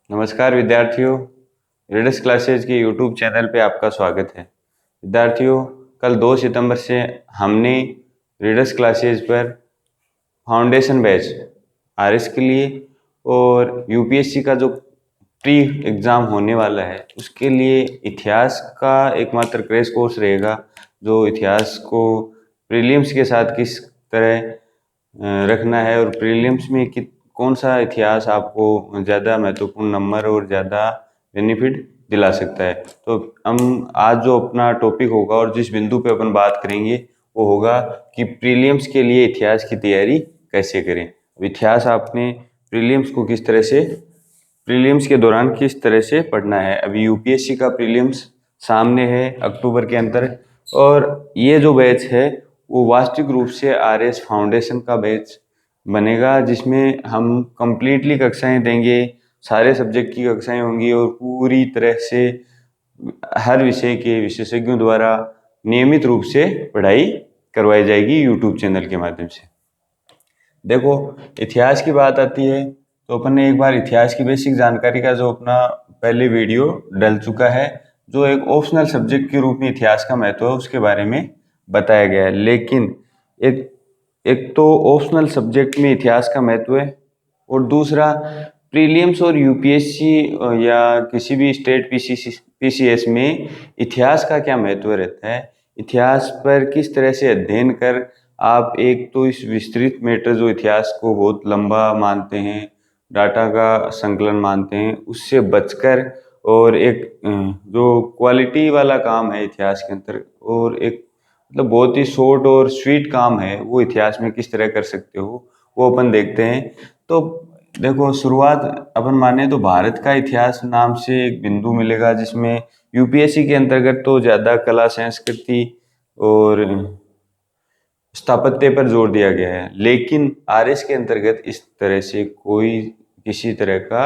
नमस्कार विद्यार्थियों, readers classes के यूट्यूब चैनल पे आपका स्वागत है। विद्यार्थियों, कल 2 सितंबर से हमने रीडर्स क्लासेज पर फाउंडेशन बैच आरएस के लिए और यूपीएससी का जो प्री एग्ज़ाम होने वाला है उसके लिए इतिहास का एकमात्र क्रैश कोर्स रहेगा, जो इतिहास को प्रीलिम्स के साथ किस तरह रखना है और प्रीलिम्स में कौन सा इतिहास आपको ज़्यादा महत्वपूर्ण नंबर और ज़्यादा बेनिफिट दिला सकता है। तो हम आज जो अपना टॉपिक होगा और जिस बिंदु पे अपन बात करेंगे वो होगा कि प्रीलिम्स के लिए इतिहास की तैयारी कैसे करें। इतिहास आपने प्रीलिम्स को किस तरह से प्रीलिम्स के दौरान किस तरह से पढ़ना है। अभी यूपीएससी का प्रीलिम्स सामने है अक्टूबर के अंदर, और ये जो बैच है वो वास्तविक रूप से आरएस फाउंडेशन का बैच बनेगा, जिसमें हम कंप्लीटली कक्षाएं देंगे, सारे सब्जेक्ट की कक्षाएं होंगी और पूरी तरह से हर विषय के विशेषज्ञों द्वारा नियमित रूप से पढ़ाई करवाई जाएगी यूट्यूब चैनल के माध्यम से। देखो, इतिहास की बात आती है तो अपन ने एक बार इतिहास की बेसिक जानकारी का जो अपना पहले वीडियो डल चुका है, जो एक ऑप्शनल सब्जेक्ट के रूप में इतिहास का महत्व है उसके बारे में बताया गया है। लेकिन एक एक तो ऑप्शनल सब्जेक्ट में इतिहास का महत्व है, और दूसरा प्रीलिम्स और यूपीएससी या किसी भी स्टेट पीसीएस में इतिहास का क्या महत्व रहता है। इतिहास पर किस तरह से अध्ययन कर आप एक तो इस विस्तृत मैटर जो इतिहास को बहुत लंबा मानते हैं, डाटा का संकलन मानते हैं, उससे बचकर और एक जो क्वालिटी वाला काम है इतिहास के अंदर, और एक मतलब बहुत ही शॉर्ट और स्वीट काम है वो इतिहास में किस तरह कर सकते हो, वो अपन देखते हैं। तो देखो, शुरुआत अपन माने तो भारत का इतिहास नाम से एक बिंदु मिलेगा, जिसमें यूपीएससी के अंतर्गत तो ज़्यादा कला, संस्कृति और स्थापत्य पर जोर दिया गया है, लेकिन आरएस के अंतर्गत इस तरह से कोई किसी तरह का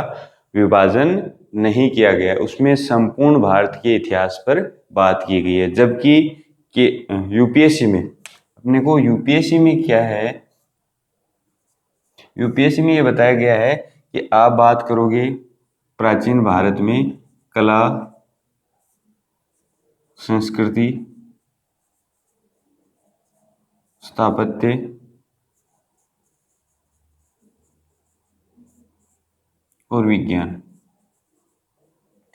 विभाजन नहीं किया गया। उसमें संपूर्ण भारत के इतिहास पर बात की गई है, जबकि कि यूपीएससी में अपने को यूपीएससी में क्या है, यूपीएससी में ये बताया गया है कि आप बात करोगे प्राचीन भारत में कला, संस्कृति, स्थापत्य और विज्ञान।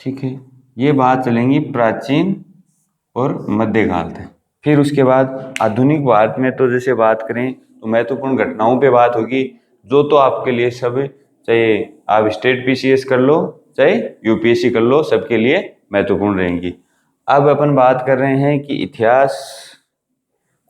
ठीक है, ये बात चलेंगी प्राचीन और मध्यकाल तक। फिर उसके बाद आधुनिक भारत में तो जैसे बात करें तो महत्वपूर्ण घटनाओं पे बात होगी, जो तो आपके लिए सब, चाहे आप स्टेट पीसीएस कर लो चाहे यूपीएससी कर लो, सबके लिए महत्वपूर्ण रहेंगी। अब अपन बात कर रहे हैं कि इतिहास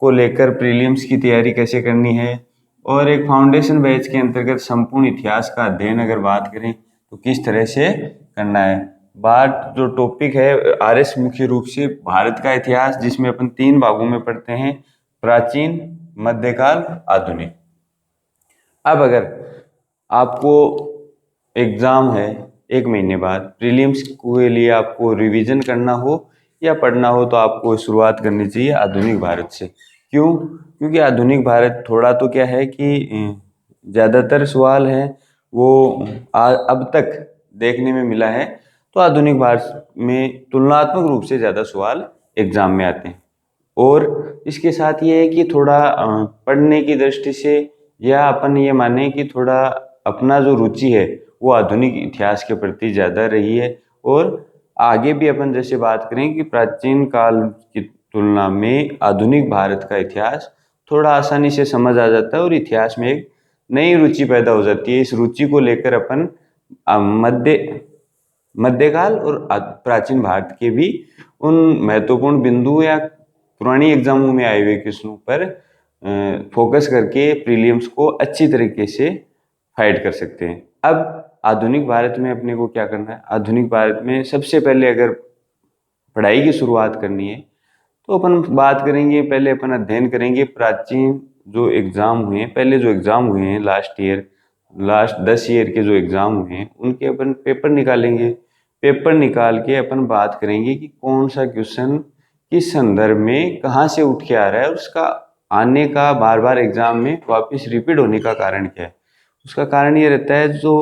को लेकर प्रीलिम्स की तैयारी कैसे करनी है, और एक फाउंडेशन बैच के अंतर्गत संपूर्ण इतिहास का अध्ययन अगर बात करें तो किस तरह से करना है। बात जो टॉपिक है आरएस मुख्य रूप से भारत का इतिहास, जिसमें अपन 3 भागों में पढ़ते हैं, प्राचीन, मध्यकाल, आधुनिक। अब अगर आपको एग्जाम है 1 महीने बाद, प्रीलिम्स के लिए आपको रिवीजन करना हो या पढ़ना हो, तो आपको शुरुआत करनी चाहिए आधुनिक भारत से। क्यों? क्योंकि आधुनिक भारत थोड़ा तो क्या है कि ज़्यादातर सवाल है वो अब तक देखने में मिला है, तो आधुनिक भारत में तुलनात्मक रूप से ज़्यादा सवाल एग्जाम में आते हैं। और इसके साथ ये है कि थोड़ा पढ़ने की दृष्टि से, या अपन ये माने कि थोड़ा अपना जो रुचि है वो आधुनिक इतिहास के प्रति ज़्यादा रही है, और आगे भी अपन जैसे बात करें कि प्राचीन काल की तुलना में आधुनिक भारत का इतिहास थोड़ा आसानी से समझ आ जाता है और इतिहास में एक नई रुचि पैदा हो जाती है। इस रुचि को लेकर अपन मध्यकाल और प्राचीन भारत के भी उन महत्वपूर्ण बिंदु या पुरानी एग्जामों में आए हुए क्वेश्चनों पर फोकस करके प्रीलिम्स को अच्छी तरीके से फाइट कर सकते हैं। अब आधुनिक भारत में अपने को क्या करना है, आधुनिक भारत में सबसे पहले अगर पढ़ाई की शुरुआत करनी है तो अपन बात करेंगे, पहले अपन अध्ययन करेंगे प्राचीन जो एग्जाम हुए हैं, पहले जो एग्जाम हुए हैं लास्ट 10 ईयर के जो एग्जाम हुए हैं उनके अपन पेपर निकालेंगे। पेपर निकाल के अपन बात करेंगे कि कौन सा क्वेश्चन किस संदर्भ में कहाँ से उठ के आ रहा है, उसका आने का बार बार एग्जाम में वापस रिपीट होने का कारण क्या है। उसका कारण ये रहता है जो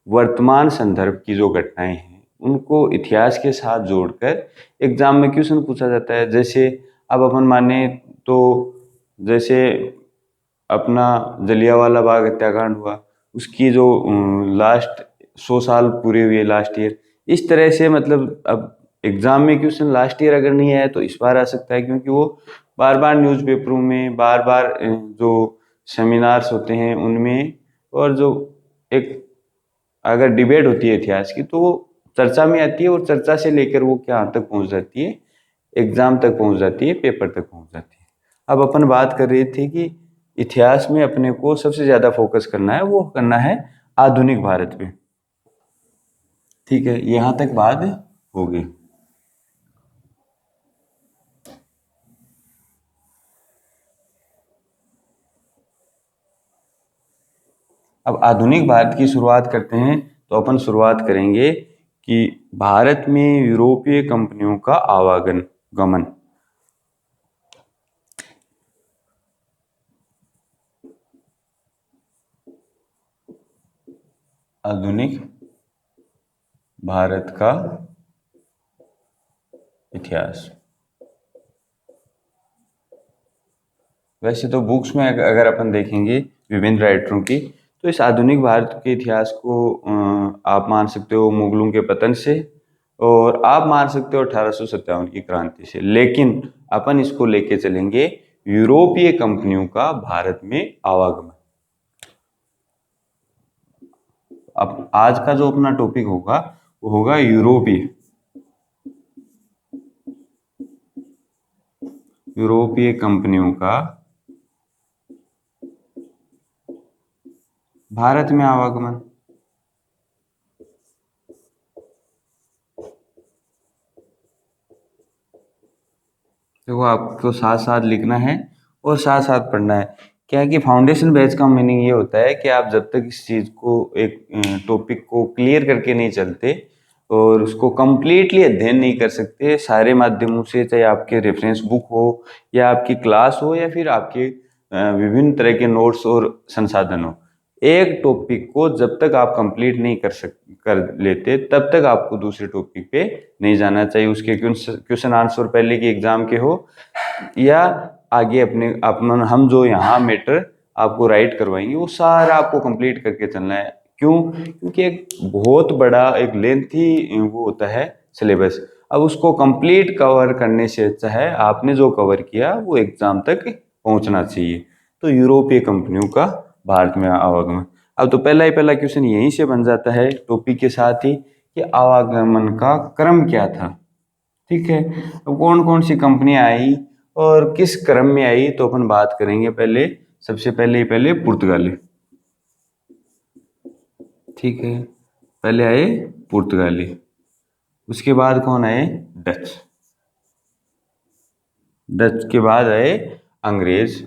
वर्तमान संदर्भ की जो घटनाएं हैं उनको इतिहास के साथ जोड़कर एग्जाम में क्वेश्चन पूछा जाता है। जैसे अब अपन माने तो जैसे अपना जलियांवाला बाग हत्याकांड हुआ, उसकी जो लास्ट 100 साल पूरे हुए लास्ट ईयर, इस तरह से मतलब अब एग्जाम में क्वेश्चन लास्ट ईयर अगर नहीं आया तो इस बार आ सकता है, क्योंकि वो बार बार न्यूज़पेपरों में बार बार जो सेमिनार्स होते हैं उनमें, और जो एक अगर डिबेट होती है इतिहास की तो वो चर्चा में आती है, और चर्चा से लेकर वो क्या तक पहुंच जाती है, एग्जाम तक पहुंच जाती है, पेपर तक पहुंच जाती है। अब अपन बात कर रहे थे कि इतिहास में अपने को सबसे ज्यादा फोकस करना है, वो करना है आधुनिक भारत पे। ठीक है, यहां तक बात होगी। अब आधुनिक भारत की शुरुआत करते हैं, तो अपन शुरुआत करेंगे कि भारत में यूरोपीय कंपनियों का आवागमन गमन। आधुनिक भारत का इतिहास। वैसे तो बुक्स में अगर अपन देखेंगे विभिन्न राइटरों की, तो इस आधुनिक भारत के इतिहास को आप मान सकते हो मुगलों के पतन से, और आप मान सकते हो 1857 की क्रांति से, लेकिन अपन इसको लेके चलेंगे यूरोपीय कंपनियों का भारत में आवागमन। अब आज का जो अपना टॉपिक होगा वो होगा यूरोपीय कंपनियों का भारत में आवागमन। देखो आपको साथ साथ लिखना है और साथ साथ पढ़ना है। क्या है कि फाउंडेशन बैच का मीनिंग ये होता है कि आप जब तक इस चीज़ को एक टॉपिक को क्लियर करके नहीं चलते और उसको कंप्लीटली अध्ययन नहीं कर सकते सारे माध्यमों से, चाहे आपके रेफरेंस बुक हो या आपकी क्लास हो या फिर आपके विभिन्न तरह के नोट्स और संसाधन हो, एक टॉपिक को जब तक आप कंप्लीट नहीं कर लेते तब तक आपको दूसरे टॉपिक पे नहीं जाना चाहिए। उसके क्वेश्चन आंसर पहले की एग्जाम के हो या आगे अपना हम जो यहाँ मैटर आपको राइट करवाएंगे वो सारा आपको कंप्लीट करके चलना है। क्यों? क्योंकि एक बहुत बड़ा एक लेंथी वो होता है सिलेबस। अब उसको कंप्लीट कवर करने से अच्छा है आपने जो कवर किया वो एग्जाम तक पहुंचना चाहिए। तो यूरोपीय कंपनियों का भारत में आवागमन। अब तो पहला ही पहला क्वेश्चन यहीं से बन जाता है टॉपिक के साथ ही कि आवागमन का क्रम क्या था। ठीक है, अब कौन कौन सी कंपनियां आई और किस क्रम में आई, तो अपन बात करेंगे पहले सबसे पहले पुर्तगाली। ठीक है, पहले आए पुर्तगाली, उसके बाद कौन आए? डच। डच के बाद आए अंग्रेज।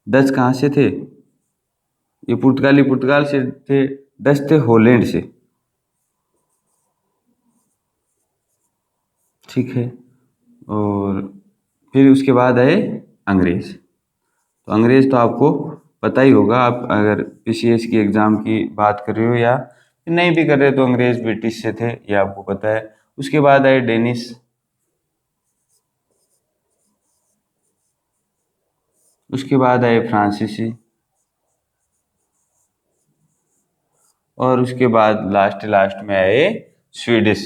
डच कहाँ से थे? ये पुर्तगाली पुर्तगाल से थे, डच थे हॉलैंड से। ठीक है, और फिर उसके बाद आए अंग्रेज। तो अंग्रेज तो आपको पता ही होगा, आप अगर पीसीएस की एग्जाम की बात कर रहे हो या नहीं भी कर रहे तो अंग्रेज ब्रिटिश से थे, ये आपको पता है। उसके बाद आए डेनिस, उसके बाद आए फ्रांसीसी, और उसके बाद लास्ट में आए स्वीडिश।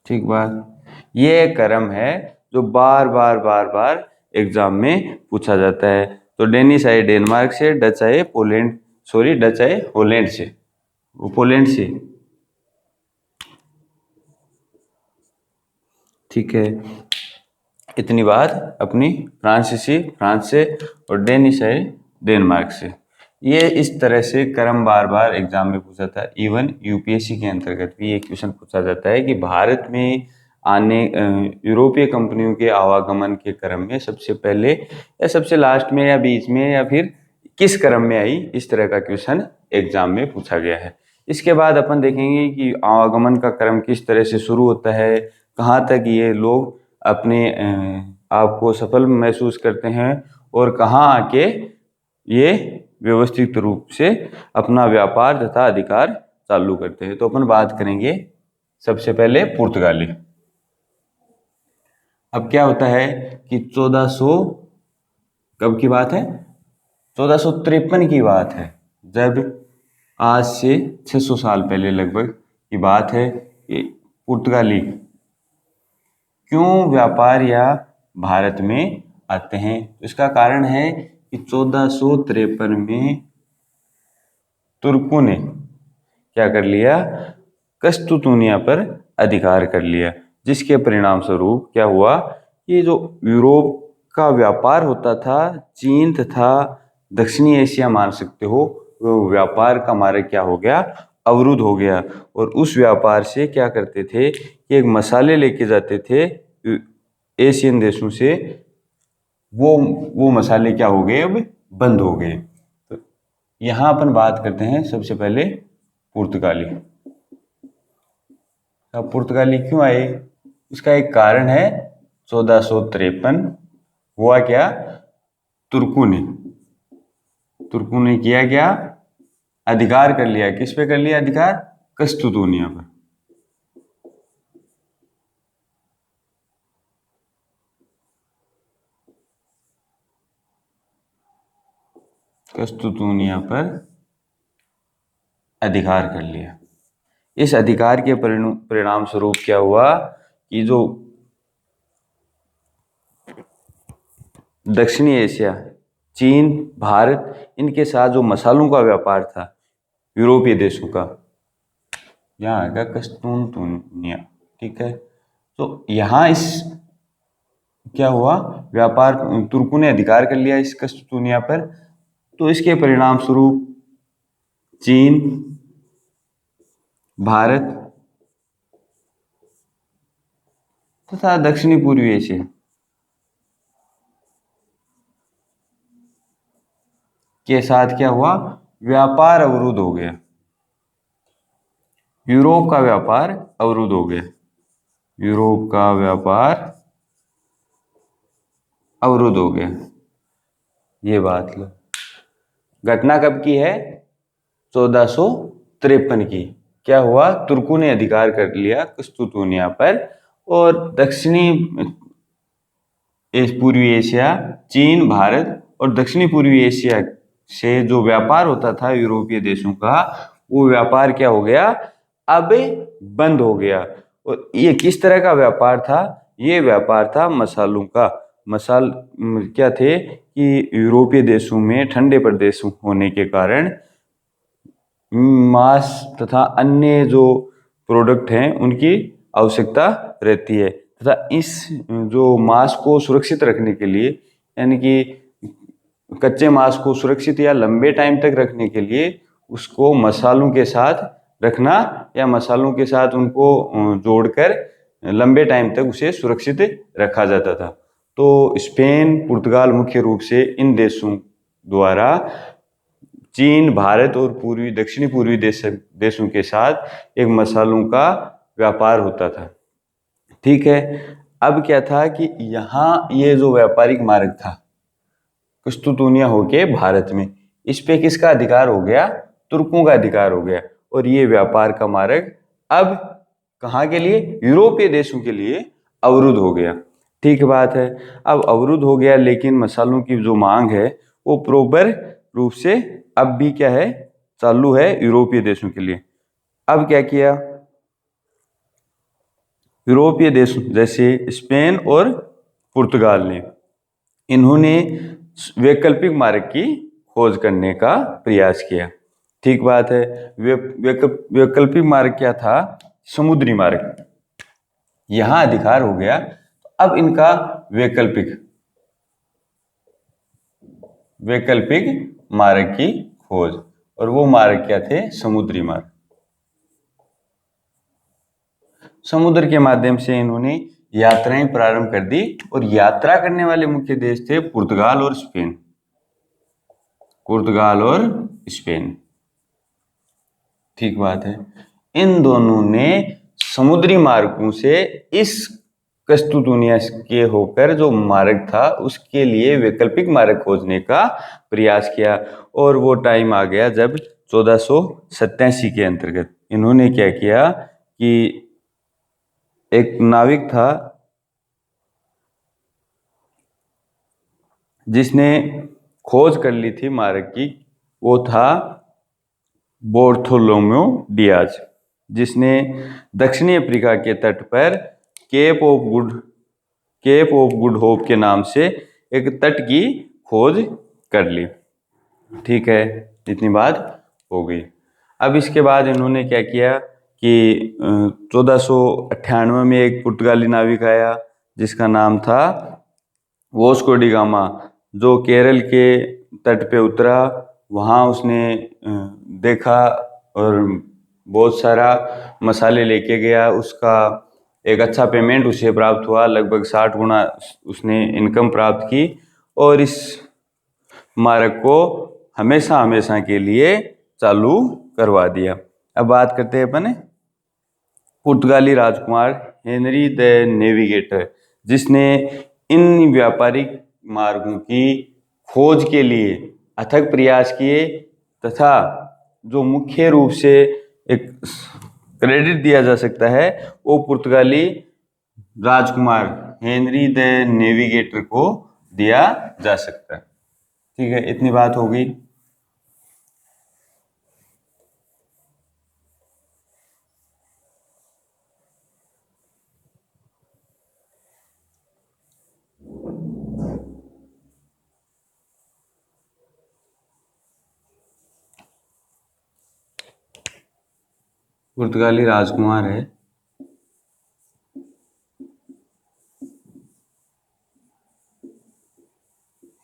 ठीक बात, ये क्रम है जो बार बार एग्जाम में पूछा जाता है। तो डेनिस आए डेनमार्क से, डच आए डच आए हॉलैंड से, वो पोलैंड से। ठीक है, इतनी बात अपनी फ्रांसीसी फ्रांस से और डेनिश है डेनमार्क से। ये इस तरह से क्रम बार एग्जाम में पूछा था। इवन यूपीएससी के अंतर्गत भी ये क्वेश्चन पूछा जाता है कि भारत में आने यूरोपीय कंपनियों के आवागमन के क्रम में सबसे पहले या सबसे लास्ट में या बीच में या फिर किस क्रम में आई, इस तरह का क्वेश्चन एग्जाम में पूछा गया है। इसके बाद अपन देखेंगे कि आवागमन का क्रम किस तरह से शुरू होता है, कहाँ तक ये लोग अपने आप को सफल महसूस करते हैं और कहाँ आके ये व्यवस्थित रूप से अपना व्यापार तथा अधिकार चालू करते हैं। तो अपन बात करेंगे सबसे पहले पुर्तगाली। अब क्या होता है कि 1400 कब की बात है, 1453 की बात है, जब आज से 600 साल पहले लगभग की बात है कि पुर्तगाली क्यों व्यापार या भारत में आते हैं। इसका कारण है कि 1453 में तुर्कों ने क्या कर लिया, कस्तूतुनिया पर अधिकार कर लिया, जिसके परिणाम स्वरूप क्या हुआ कि जो यूरोप का व्यापार होता था, चीन तथा दक्षिणी एशिया मान सकते हो, वो व्यापार का मार्ग क्या हो गया, अवरुद्ध हो गया। और उस व्यापार से क्या करते थे कि एक मसाले लेके जाते थे एशियन देशों से, वो मसाले क्या हो गए, अब बंद हो गए। तो यहाँ अपन बात करते हैं सबसे पहले पुर्तगाली। अब पुर्तगाली क्यों आए, इसका एक कारण है 1453 हुआ क्या, तुर्कों ने किया क्या, अधिकार कर लिया। किस पे कर लिया अधिकार, कस्तूतुनिया पर। कस्तूतुनिया पर अधिकार कर लिया। इस अधिकार के परिणाम स्वरूप क्या हुआ कि जो दक्षिणी एशिया, चीन, भारत, इनके साथ जो मसालों का व्यापार था यूरोपीय देशों का, यहाँ आएगा कस्तूतुनिया, ठीक है। तो यहाँ इस क्या हुआ, व्यापार तुर्कों ने अधिकार कर लिया इस कस्तूतुनिया पर। तो इसके परिणाम स्वरूप चीन, भारत तथा दक्षिणी पूर्वी एशिया के साथ क्या हुआ, व्यापार अवरुद्ध हो गया। यूरोप का व्यापार अवरुद्ध हो गया, यूरोप का व्यापार अवरुद्ध हो गया। ये बात लो, घटना कब की है, 1453 की। क्या हुआ, तुर्कों ने अधिकार कर लिया कस्तूतुनिया पर, और दक्षिणी पूर्वी एशिया, चीन, भारत और दक्षिणी पूर्वी एशिया से जो व्यापार होता था यूरोपीय देशों का, वो व्यापार क्या हो गया, अब बंद हो गया। और ये किस तरह का व्यापार था, ये व्यापार था मसालों का। मसाल क्या थे कि यूरोपीय देशों में ठंडे प्रदेश होने के कारण मांस तथा अन्य जो प्रोडक्ट हैं उनकी आवश्यकता रहती है, तथा इस जो मांस को सुरक्षित रखने के लिए, यानी कि कच्चे मांस को सुरक्षित या लंबे टाइम तक रखने के लिए उसको मसालों के साथ रखना या मसालों के साथ उनको जोड़कर लंबे टाइम तक उसे सुरक्षित रखा जाता था। तो स्पेन, पुर्तगाल मुख्य रूप से इन देशों द्वारा चीन, भारत और दक्षिणी पूर्वी देशों के साथ एक मसालों का व्यापार होता था, ठीक है। अब क्या था कि यहाँ ये जो व्यापारिक मार्ग था कस्तूतुनिया होके भारत में, इस पे किसका अधिकार हो गया, तुर्कों का अधिकार हो गया। और ये व्यापार का मार्ग अब कहाँ के लिए, यूरोपीय देशों के लिए अवरुद्ध हो गया, ठीक बात है। अब अवरुद्ध हो गया, लेकिन मसालों की जो मांग है वो प्रॉपर रूप से अब भी क्या है, चालू है यूरोपीय देशों के लिए। अब क्या किया, यूरोपीय देशों जैसे स्पेन और पुर्तगाल ने, इन्होंने वैकल्पिक मार्ग की खोज करने का प्रयास किया, ठीक बात है। वैकल्पिक मार्ग क्या था, समुद्री मार्ग, यहां अधिकार हो गया। अब इनका वैकल्पिक मार्ग की खोज, और वो मार्ग क्या थे, समुद्री मार्ग। समुद्र के माध्यम से इन्होंने यात्राएं प्रारंभ कर दी, और यात्रा करने वाले मुख्य देश थे पुर्तगाल और स्पेन, पुर्तगाल और स्पेन, ठीक बात है। इन दोनों ने समुद्री मार्गों से इस कस्तूतुनिया के होकर जो मार्ग था उसके लिए वैकल्पिक मार्ग खोजने का प्रयास किया। और वो टाइम आ गया जब 1487 के अंतर्गत इन्होंने क्या किया कि एक नाविक था जिसने खोज कर ली थी मार्ग की, वो था बार्थोलोमेओ डियाज, जिसने दक्षिणी अफ्रीका के तट पर केप ऑफ गुड होप के नाम से एक तट की खोज कर ली। ठीक है, इतनी बात हो गई। अब इसके बाद इन्होंने क्या किया कि 1498 में एक पुर्तगाली नाविक आया जिसका नाम था वास्को डी गामा, जो केरल के तट पे उतरा। वहाँ उसने देखा और बहुत सारा मसाले लेके गया। उसका एक अच्छा पेमेंट उसे प्राप्त हुआ, लगभग 60 गुना उसने इनकम प्राप्त की और इस मार्ग को हमेशा हमेशा के लिए चालू करवा दिया। अब बात करते हैं अपन पुर्तगाली राजकुमार हेनरी द नेविगेटर, जिसने इन व्यापारिक मार्गों की खोज के लिए अथक प्रयास किए तथा जो मुख्य रूप से एक क्रेडिट दिया जा सकता है वो पुर्तगाली राजकुमार हेनरी द नेविगेटर को दिया जा सकता है। ठीक है, इतनी बात हो गई। पुर्तगाली राजकुमार है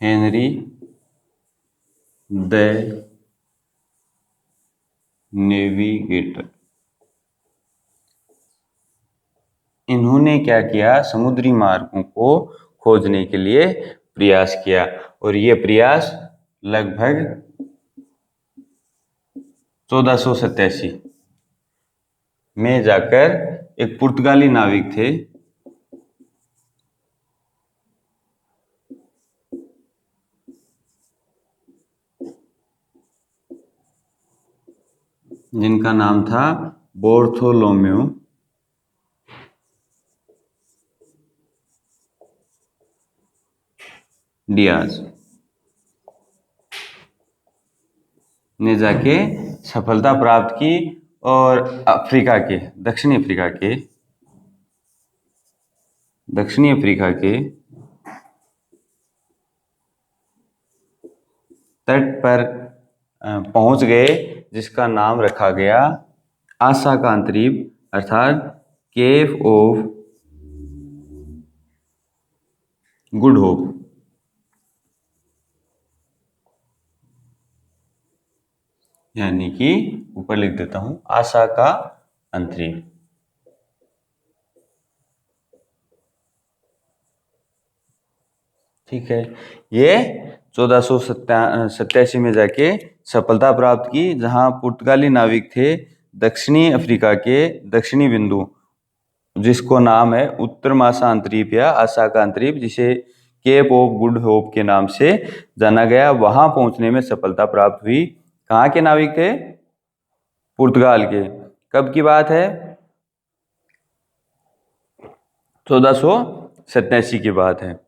हेनरी द नेविगेटर। इन्होंने क्या किया, समुद्री मार्गों को खोजने के लिए प्रयास किया और ये प्रयास लगभग 1487 में जाकर एक पुर्तगाली नाविक थे जिनका नाम था बार्थोलोमेओ डियाज, ने जाके सफलता प्राप्त की और दक्षिणी अफ्रीका के तट पर पहुंच गए, जिसका नाम रखा गया आशा का अंतरीप अर्थात केप ऑफ गुड होप। यानी कि ऊपर लिख देता हूं, आशा का अंतरीप। ठीक है, ये 1487 में जाके सफलता प्राप्त की, जहां पुर्तगाली नाविक थे दक्षिणी अफ्रीका के दक्षिणी बिंदु, जिसको नाम है उत्तर मासा अंतरीप या आशा का अंतरीप, जिसे केप ऑफ गुड होप के नाम से जाना गया। वहां पहुंचने में सफलता प्राप्त हुई। कहाँ के नाविक थे? पुर्तगाल के। कब की बात है? 1487 की बात है।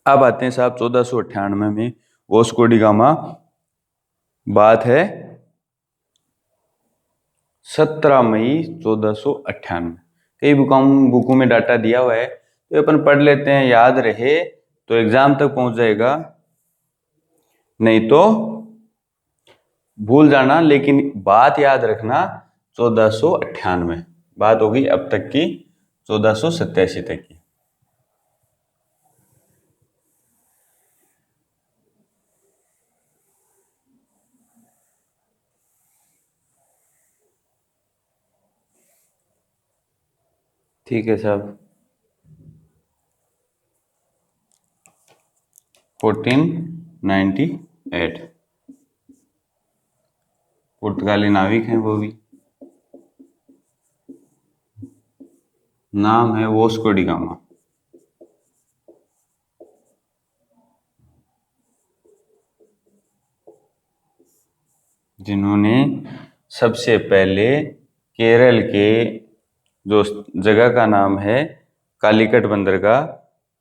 अब आते हैं साहब 1498 में वास्को डी गामा। बात है 17 मई 1498। कई बुकों में डाटा दिया हुआ है तो अपन पढ़ लेते हैं, याद रहे तो एग्जाम तक पहुंच जाएगा, नहीं तो भूल जाना। लेकिन बात याद रखना 1498 बात होगी अब तक की 1487 तक की। ठीक है साहब, 1498 पुर्तगाली नाविक हैं, वो भी नाम है वास्को डी गामा। जिन्होंने सबसे पहले केरल के जो जगह का नाम है कालीकट बंदरगाह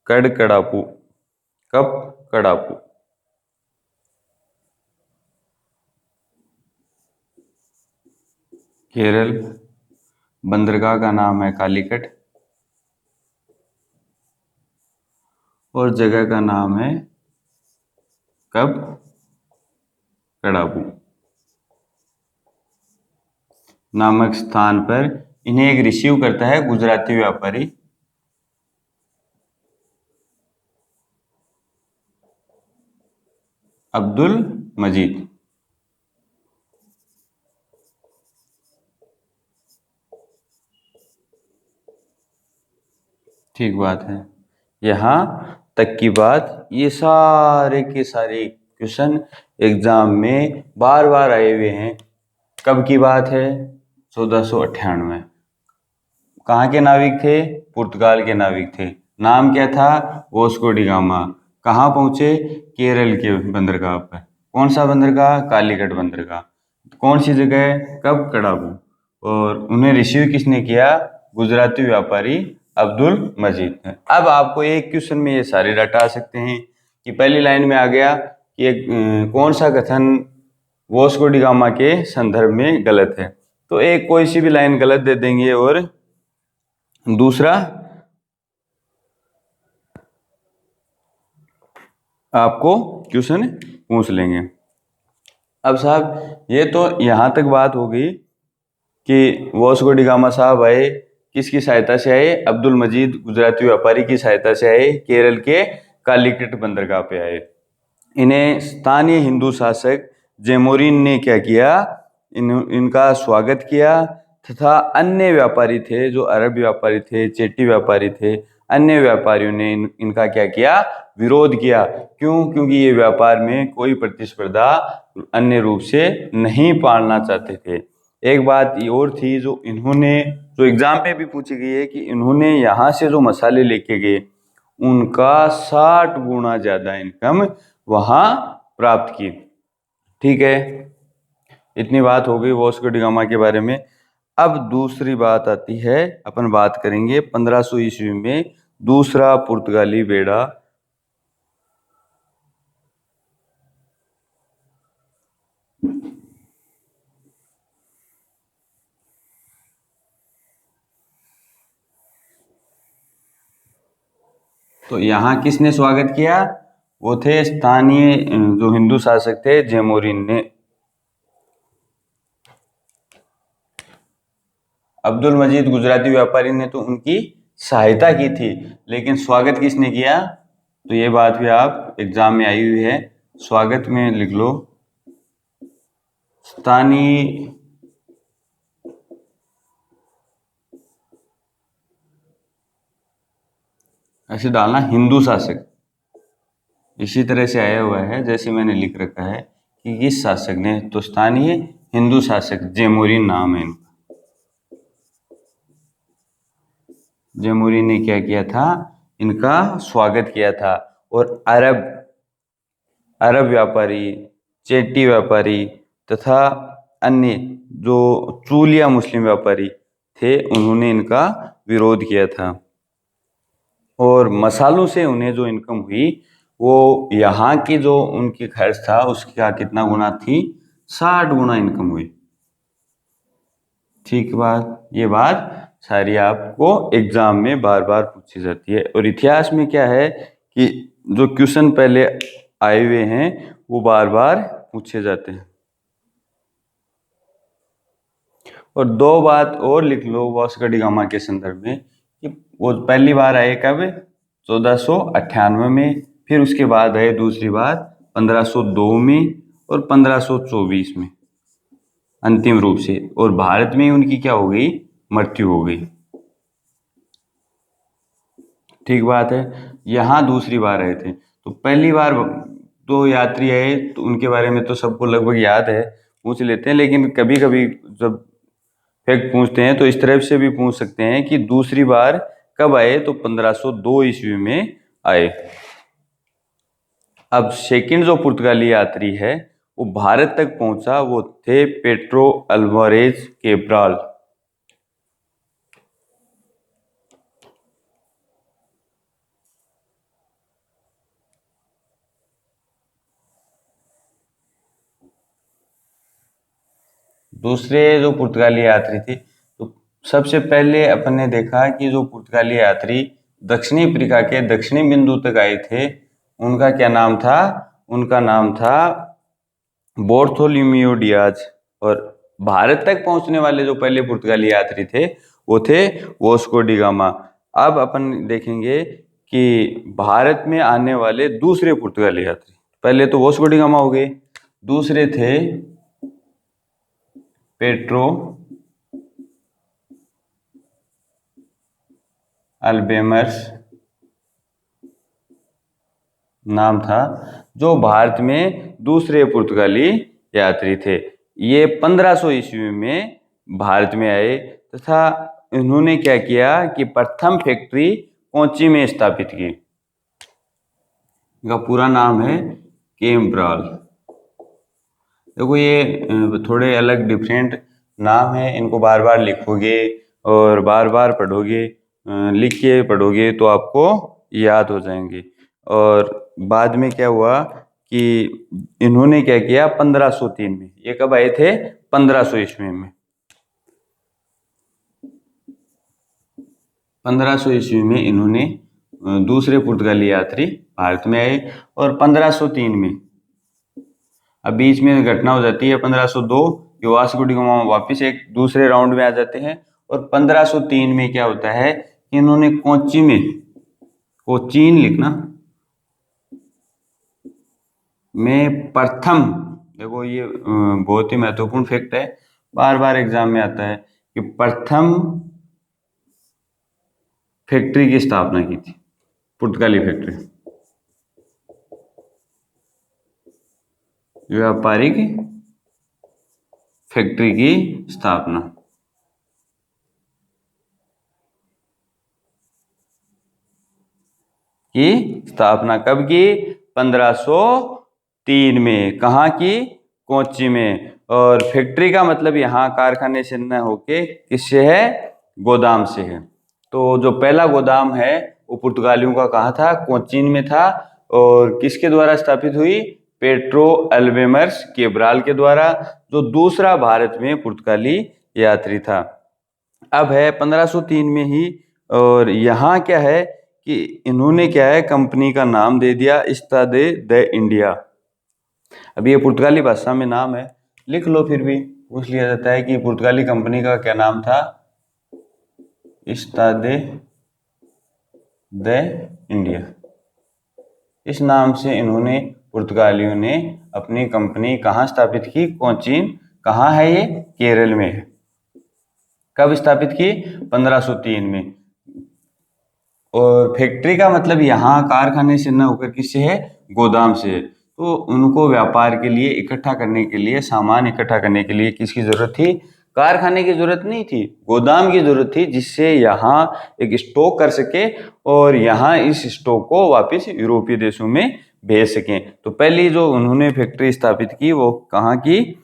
कड़कड़ापू, कब कड़ापू, केरल बंदरगाह का नाम है कालीकट और जगह का नाम है कब कड़ापू नामक स्थान पर इन्हें एक रिसीव करता है गुजराती व्यापारी अब्दुल मजीद। ठीक बात है। यहाँ तक की बात, ये सारे के सारे क्वेश्चन एग्जाम में बार बार आए हुए हैं। कब की बात है? 1498। कहाँ के नाविक थे? पुर्तगाल के नाविक थे। नाम क्या था? Vasco D gamma. कहाँ पहुंचे? केरल के बंदरगाह पर। कौन सा बंदरगाह? कालीकट बंदरगाह। कौन सी जगह? कब कड़ापू। और उन्हें रिसीव किसने किया? गुजराती व्यापारी अब्दुल मजीद ने। अब आपको एक क्वेश्चन में ये सारे डाटा आ सकते हैं कि पहली लाइन में आ गया कि कौन सा कथन वास्को डी गामा के संदर्भ में गलत है, तो एक कोई सी भी लाइन गलत दे देंगे और दूसरा आपको क्वेश्चन पूछ लेंगे। अब साहब ये तो यहाँ तक बात हो गई कि वास्को डी गामा साहब आए, किसकी सहायता से आए? अब्दुल मजीद गुजराती व्यापारी की सहायता से आए, केरल के कालीकट बंदरगाह पे आए। इन्हें स्थानीय हिंदू शासक जेमोरिन ने क्या किया? इनका स्वागत किया तथा अन्य व्यापारी थे, जो अरब व्यापारी थे, चेटी व्यापारी थे, अन्य व्यापारियों ने इनका क्या किया? विरोध किया। क्यों? क्योंकि ये व्यापार में कोई प्रतिस्पर्धा अन्य रूप से नहीं पालना चाहते थे। एक बात और थी जो इन्होंने, जो एग्जाम पे भी पूछी गई है, कि इन्होंने यहाँ से जो मसाले लेके गए उनका 60 गुना ज्यादा इनकम वहां प्राप्त की। ठीक है, इतनी बात हो गई वास्को डी गामा के बारे में। अब दूसरी बात आती है, अपन बात करेंगे 1500 ईस्वी में दूसरा पुर्तगाली बेड़ा तो यहाँ किसने स्वागत किया? वो थे स्थानीय जो हिंदू शासक थे जेमोरिन ने। अब्दुल मजीद गुजराती व्यापारी ने तो उनकी सहायता की थी, लेकिन स्वागत किसने किया? तो ये बात भी आप एग्जाम में आई हुई है, स्वागत में लिख लो स्थानीय ऐसे डालना हिंदू शासक, इसी तरह से आया हुआ है जैसे मैंने लिख रखा है कि किस शासक ने, तो स्थानीय हिंदू शासक जेमोरिन नाम है इनका। जेमोरिन ने क्या किया था? इनका स्वागत किया था। और अरब व्यापारी, चेटी व्यापारी तथा अन्य जो चूलिया मुस्लिम व्यापारी थे उन्होंने इनका विरोध किया था। और मसालों से उन्हें जो इनकम हुई वो यहाँ की जो उनकी खर्च था उसका कितना गुना थी? 60 गुना इनकम हुई। ठीक बात, ये बात सारी आपको एग्जाम में बार बार पूछी जाती है। और इतिहास में क्या है कि जो क्वेश्चन पहले आए हुए हैं वो बार बार पूछे जाते हैं। और दो बात और लिख लो वास्को डी गामा के संदर्भ में कि वो पहली बार आए कब? 1498 में, फिर उसके बाद आए दूसरी बार 1502 में और 1524 में अंतिम रूप से, और भारत में उनकी क्या हो गई? मृत्यु हो गई। ठीक बात है। यहाँ दूसरी बार आए थे, तो पहली बार तो यात्री आए तो उनके बारे में तो सबको लगभग याद है, पूछ लेते हैं, लेकिन कभी कभी जब फैक्ट पूछते हैं तो इस तरह से भी पूछ सकते हैं कि दूसरी बार कब आए? तो 1502 ईस्वी में आए। अब सेकंड जो पुर्तगाली यात्री है वो भारत तक पहुंचा वो थे पेड्रो अल्वारेज कैब्राल। दूसरे जो पुर्तगाली यात्री थे, तो सबसे पहले अपन ने देखा कि जो पुर्तगाली यात्री दक्षिणी अफ्रीका के दक्षिणी बिंदु तक आए थे, उनका क्या नाम था? उनका नाम था बार्थोलोम्यू डियाज। और भारत तक पहुंचने वाले जो पहले पुर्तगाली यात्री थे वो थे वास्को डी गामा। अब अपन देखेंगे कि भारत में आने वाले दूसरे पुर्तगाली यात्री, पहले तो वास्को डी गामा हो गए, दूसरे थे पेड्रो अल्बेमर्स नाम था, जो भारत में दूसरे पुर्तगाली यात्री थे। ये 1500 ईस्वी में भारत में आए तथा इन्होंने क्या किया कि प्रथम फैक्ट्री कोच्चि में स्थापित की। इनका पूरा नाम है कैब्राल। देखो ये थोड़े अलग डिफरेंट नाम है, इनको बार बार लिखोगे और बार बार पढ़ोगे, लिख के पढ़ोगे तो आपको याद हो जाएंगे। और बाद में क्या हुआ कि इन्होंने क्या किया 1503 में, ये कब आए थे? 1500 ईस्वी में। 1500 ईस्वी में इन्होंने दूसरे पुर्तगाली यात्री भारत में आए। और 1503 में अब बीच में घटना हो जाती है 1502 कि वास्को डी गामा वापिस एक दूसरे राउंड में आ जाते हैं। और 1503 में क्या होता है कि इन्होंने कोच्चि में, कोचीन लिखना में प्रथम, देखो ये बहुत ही महत्वपूर्ण फैक्ट है, बार बार एग्जाम में आता है कि प्रथम फैक्ट्री की स्थापना की थी, पुर्तगाली फैक्ट्री, व्यापारिक फैक्ट्री की स्थापना। कब की? 1503 में। कहाँ की? कोच्चि में। और फैक्ट्री का मतलब यहाँ कारखाने से न होके किससे है? गोदाम से है। तो जो पहला गोदाम है वो पुर्तगालियों का कहाँ था? कोच्चि में था। और किसके द्वारा स्थापित हुई? पेड्रो अल्बेमर्स कैब्राल के द्वारा, जो दूसरा भारत में पुर्तगाली यात्री था। अब है 1503 में ही। और यहाँ क्या है कि इन्होंने क्या है कंपनी का नाम दे दिया इस्तादे द इंडिया। अब ये पुर्तगाली भाषा में नाम है, लिख लो, फिर भी पूछ लिया जाता है कि पुर्तगाली कंपनी का क्या नाम था? इस्तादे द इंडिया। इस नाम से इन्होंने, पुर्तगालियों ने अपनी कंपनी कहाँ स्थापित की? कोचीन। कहाँ है ये? केरल में है। कब स्थापित की? 1503 में। और फैक्ट्री का मतलब यहाँ कारखाने से न होकर किससे है? गोदाम से। तो उनको व्यापार के लिए इकट्ठा करने के लिए, सामान इकट्ठा करने के लिए किसकी जरूरत थी? कारखाने की जरूरत नहीं थी, गोदाम की जरूरत थी, जिससे यहाँ एक स्टॉक कर सके और यहाँ इस स्टॉक को वापस यूरोपीय देशों में भेज सकें। तो पहली जो उन्होंने फैक्ट्री स्थापित की वो कहाँ की?